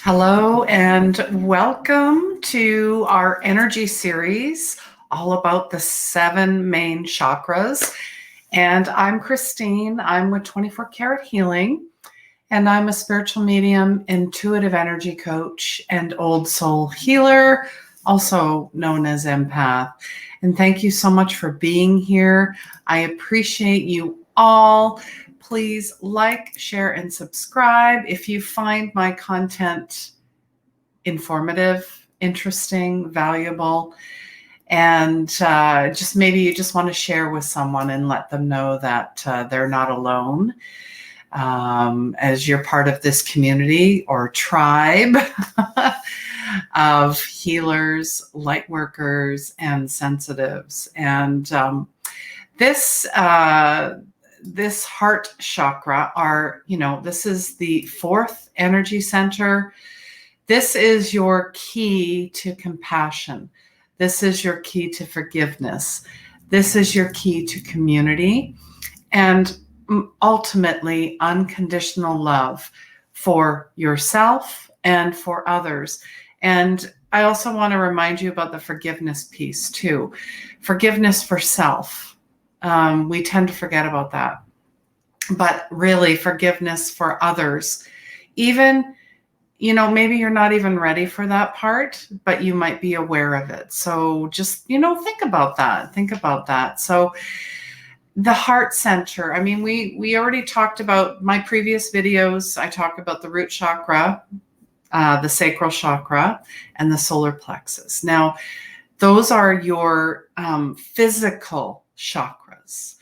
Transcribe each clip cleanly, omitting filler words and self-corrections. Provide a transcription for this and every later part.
Hello and welcome to our energy series all about the 7 main chakras. And I'm Christine. I'm with 24 Karat Healing, and I'm a spiritual medium, intuitive energy coach, and old soul healer, also known as empath. And thank you so much for being here. I appreciate you all. Please like, share, and subscribe if you find my content informative, interesting, valuable, and just maybe you just want to share with someone and let them know that they're not alone, as you're part of this community or tribe of healers, light workers, and sensitives. And this heart chakra this is the 4th energy center. This is your key to compassion. This is your key to forgiveness. This is your key to community and ultimately unconditional love for yourself and for others. And I also want to remind you about the forgiveness piece too. Forgiveness for self. We tend to forget about that. But really, forgiveness for others. Even, maybe you're not even ready for that part, but you might be aware of it. So just, think about that. Think about that. So the heart center, we already talked about my previous videos. I talk about the root chakra, the sacral chakra, and the solar plexus. Now, those are your physical chakras.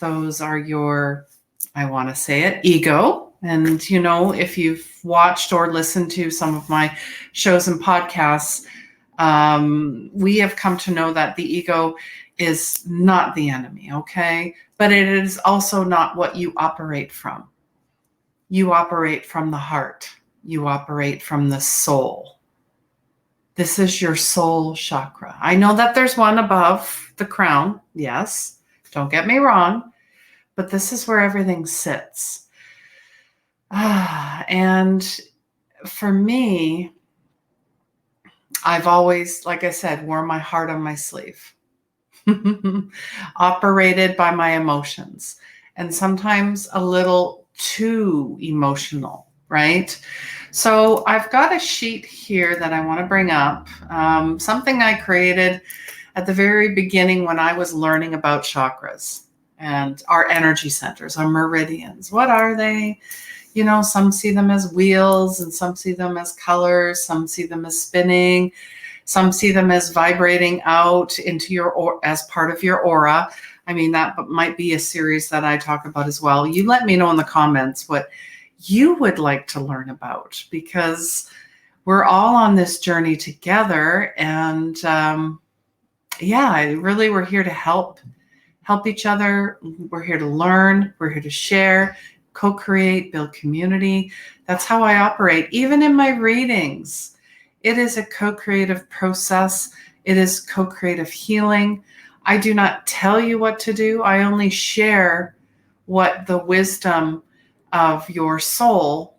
Those are your, I want to say it, ego. And, if you've watched or listened to some of my shows and podcasts, we have come to know that the ego is not the enemy, okay? But it is also not what you operate from. You operate from the heart. You operate from the soul. This is your soul chakra. I know that there's one above the crown. Yes, don't get me wrong. But this is where everything sits. And for me, I've always, like I said, wore my heart on my sleeve, operated by my emotions, and sometimes a little too emotional, right? So I've got a sheet here that I want to bring up, something I created at the very beginning when I was learning about chakras and our energy centers, our meridians. What are they? Some see them as wheels, and some see them as colors. Some see them as spinning. Some see them as vibrating out into your as part of your aura. That might be a series that I talk about as well. You let me know in the comments what you would like to learn about, because we're all on this journey together. And we're here to help each other. We're here to learn. We're here to share, co-create, build community. That's how I operate. Even in my readings, it is a co-creative process. It is co-creative healing. I do not tell you what to do. I only share what the wisdom of your soul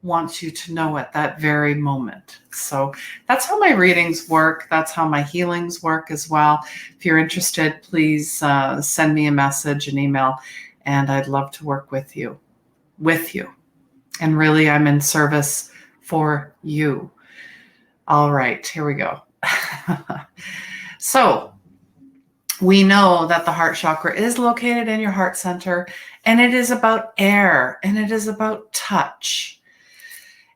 wants you to know at that very moment. So that's how my readings work. That's how my healings work as well. If you're interested, please send me a message, an email, and I'd love to work with you. And really, I'm in service for you. All right, here we go. So we know that the heart chakra is located in your heart center, and it is about air, and it is about touch.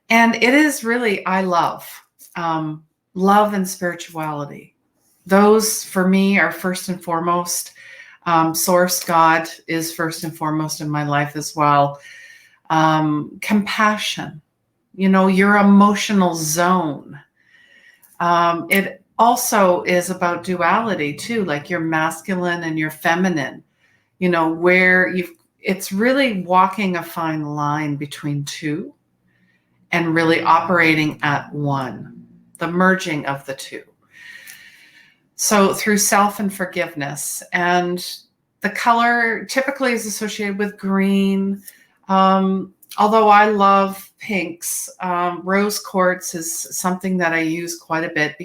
And it is really, I love and spirituality. Those for me are first and foremost. Source God is first and foremost in my life as well. Compassion, your emotional zone. It also is about duality too, like your masculine and your feminine, where it's really walking a fine line between two and really operating at one, the merging of the two. So through self and forgiveness, and the color typically is associated with green. Although I love pinks. Rose quartz is something that I use quite a bit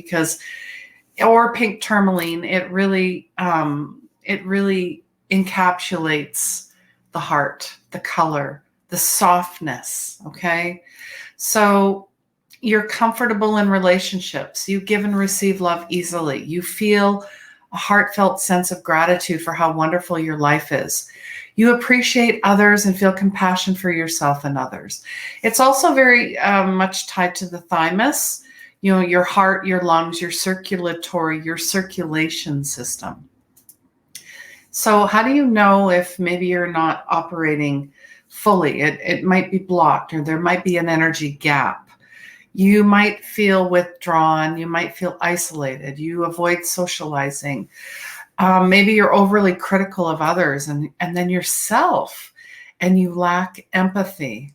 or pink tourmaline. It really encapsulates the heart, the color, the softness. Okay. So you're comfortable in relationships. You give and receive love easily. You feel a heartfelt sense of gratitude for how wonderful your life is. You appreciate others and feel compassion for yourself and others. It's also very much tied to the thymus, your heart, your lungs, your circulation system. So how do you know if maybe you're not operating fully? It might be blocked, or there might be an energy gap. You might feel withdrawn. You might feel isolated. You avoid socializing. Maybe you're overly critical of others and then yourself, and you lack empathy.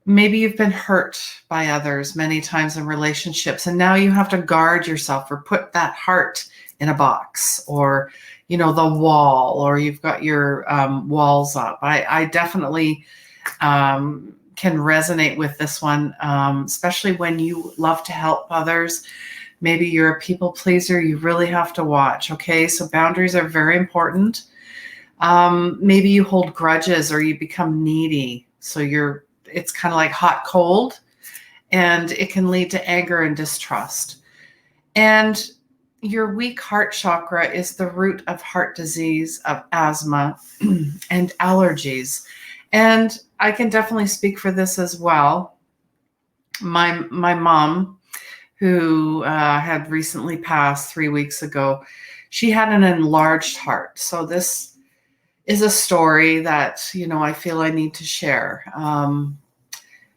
Maybe you've been hurt by others many times in relationships, and now you have to guard yourself or put that heart in a box, or, the wall, or you've got your walls up. I definitely can resonate with this one, especially when you love to help others. Maybe you're a people pleaser. You really have to watch. Okay. So boundaries are very important. Maybe you hold grudges, or you become needy. So it's kind of like hot, cold, and it can lead to anger and distrust. And your weak heart chakra is the root of heart disease, of asthma, and allergies. And I can definitely speak for this as well. My mom, who had recently passed 3 weeks ago, she had an enlarged heart. So this is a story that, I feel I need to share.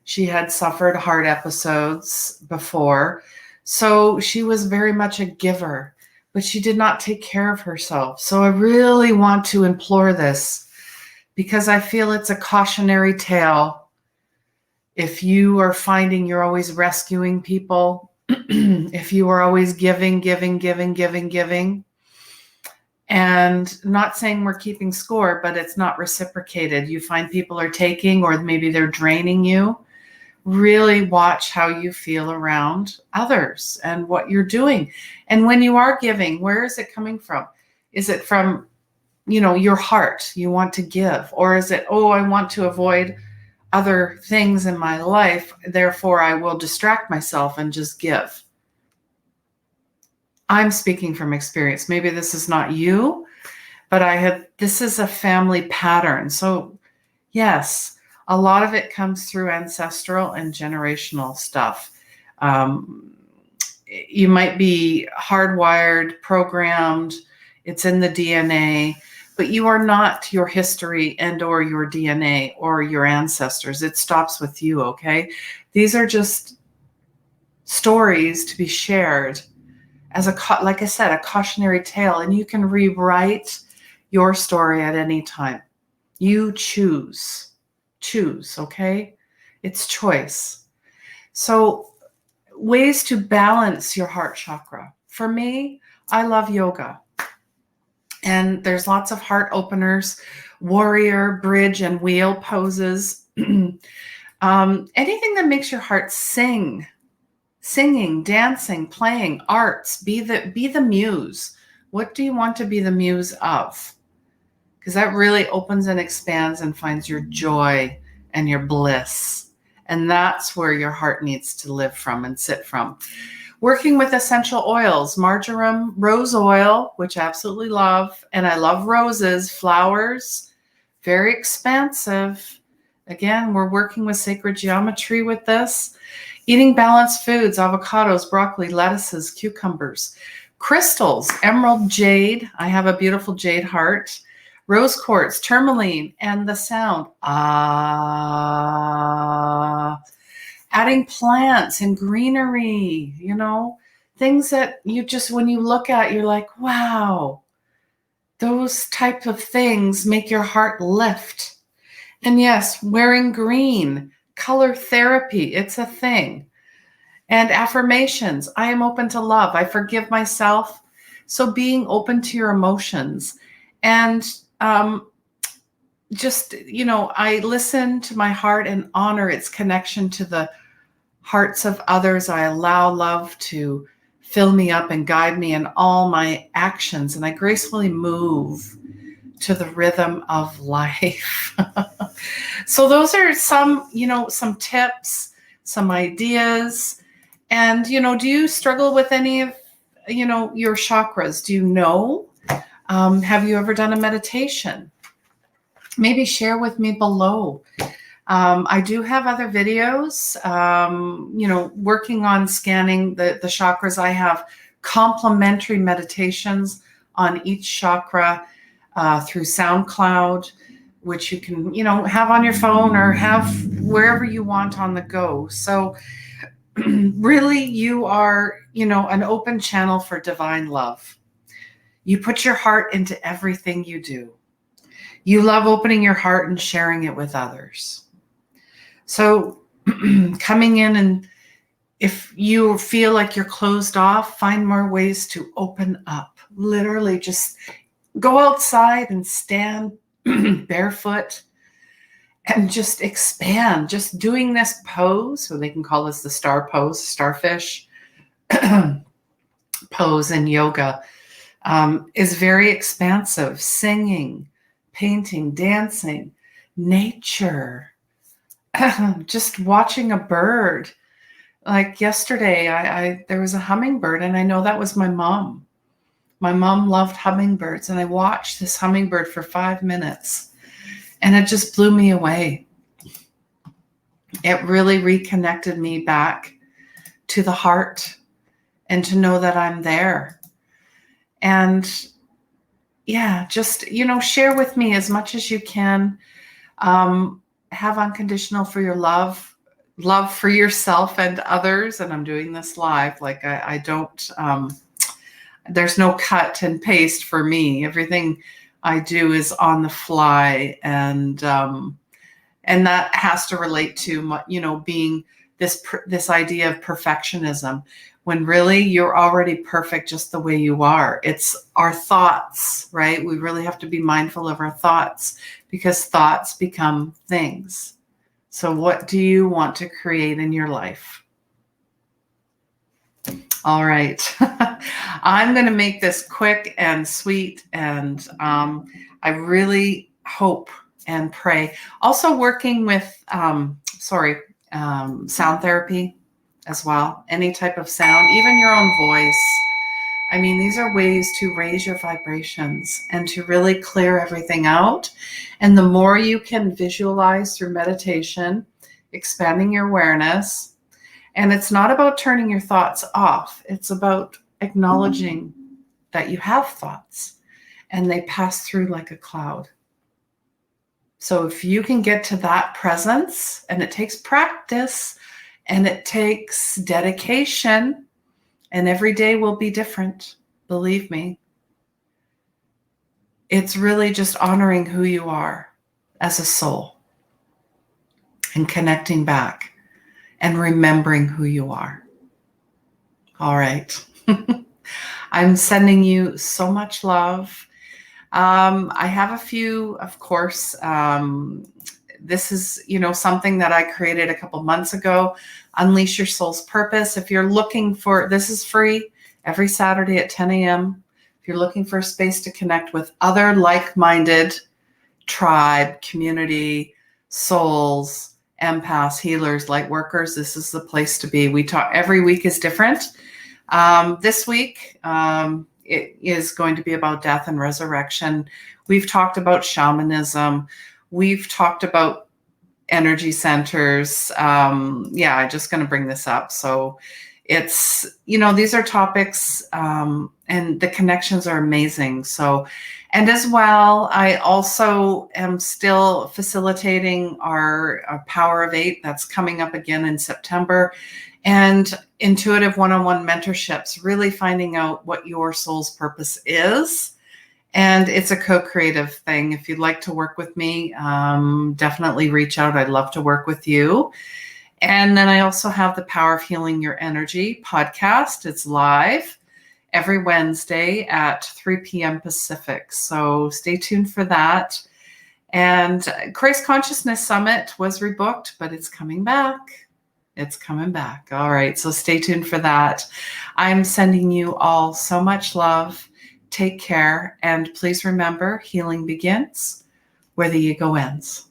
She had suffered heart episodes before, so she was very much a giver, but she did not take care of herself. So I really want to implore this, because I feel it's a cautionary tale. If you are finding you're always rescuing people, if you are always giving, and not saying we're keeping score, but it's not reciprocated. You find people are taking, or maybe they're draining you. Really watch how you feel around others and what you're doing. And when you are giving, where is it coming from? Is it from, your heart? You want to give? Or is it, I want to avoid other things in my life, therefore I will distract myself and just give? I'm speaking from experience. Maybe this is not you, but this is a family pattern. So yes, a lot of it comes through ancestral and generational stuff. You might be hardwired, programmed, it's in the DNA, but you are not your history or your DNA or your ancestors. It stops with you, okay? These are just stories to be shared as like I said, a cautionary tale, and you can rewrite your story at any time. You choose, okay? It's choice. So ways to balance your heart chakra. For me, I love yoga. And there's lots of heart openers, warrior, bridge, and wheel poses. Anything that makes your heart sing. Singing, dancing, playing, arts, be the muse. What do you want to be the muse of? Because that really opens and expands and finds your joy and your bliss. And that's where your heart needs to live from and sit from. Working with essential oils, marjoram, rose oil, which I absolutely love. And I love roses, flowers, very expansive. Again, we're working with sacred geometry with this. Eating balanced foods, avocados, broccoli, lettuces, cucumbers. Crystals, emerald jade. I have a beautiful jade heart. Rose quartz, tourmaline, and the sound. Ah. Adding plants and greenery, things that when you look at, you're like, wow. Those type of things make your heart lift. And yes, wearing green. Color therapy, it's a thing. And affirmations, I am open to love. I forgive myself. So being open to your emotions. And just, I listen to my heart and honor its connection to the hearts of others. I allow love to fill me up and guide me in all my actions, and I gracefully move to the rhythm of life. So those are some, some tips, some ideas. And, do you struggle with any of, your chakras? Do you know? Have you ever done a meditation? Maybe share with me below. I do have other videos, working on scanning the chakras. I have complementary meditations on each chakra through SoundCloud, which you can, have on your phone or have wherever you want on the go. So really, you are, an open channel for divine love. You put your heart into everything you do. You love opening your heart and sharing it with others. So coming in, and if you feel like you're closed off, find more ways to open up. Literally just go outside and stand barefoot and just expand. Just doing this pose, or they can call this the star pose, starfish pose in yoga, is very expansive. Singing, painting, dancing, nature, just watching a bird. Like yesterday, I there was a hummingbird, and I know that was my mom. My mom loved hummingbirds, and I watched this hummingbird for 5 minutes, and it just blew me away. It really reconnected me back to the heart and to know that I'm there. And yeah, just, share with me as much as you can. Have unconditional for your love for yourself and others. And I'm doing this live. Like I don't, there's no cut and paste for me. Everything I do is on the fly. And that has to relate to, being this idea of perfectionism, when really you're already perfect just the way you are. It's our thoughts, right? We really have to be mindful of our thoughts, because thoughts become things. So what do you want to create in your life? All right. I'm going to make this quick and sweet. And I really hope and pray. Also working with, sound therapy as well. Any type of sound, even your own voice. I mean, these are ways to raise your vibrations and to really clear everything out. And the more you can visualize through meditation, expanding your awareness. And it's not about turning your thoughts off. It's about acknowledging that you have thoughts and they pass through like a cloud. So if you can get to that presence, and it takes practice and it takes dedication, and every day will be different, believe me. It's really just honoring who you are as a soul and connecting back and remembering who you are. All right. I'm sending you so much love. I have a few, of course. This is, something that I created a couple months ago. Unleash Your Soul's Purpose. If you're looking for, this is free every Saturday at 10 a.m. If you're looking for a space to connect with other like-minded tribe, community, souls, empaths, healers, light workers, this is the place to be. We talk, every week is different. This week, it is going to be about death and resurrection. We've talked about shamanism. We've talked about energy centers. I'm just going to bring this up. So it's, these are topics, and the connections are amazing. So, and as well, I also am still facilitating our Power of 8 that's coming up again in September, and intuitive one-on-one mentorships, really finding out what your soul's purpose is. And it's a co-creative thing. If you'd like to work with me, definitely reach out. I'd love to work with you. And then I also have the Power of Healing Your Energy podcast. It's live every Wednesday at 3 p.m. Pacific. So stay tuned for that. And Christ Consciousness Summit was rebooked, but it's coming back. It's coming back. All right, so stay tuned for that. I'm sending you all so much love. Take care, and please remember, healing begins where the ego ends.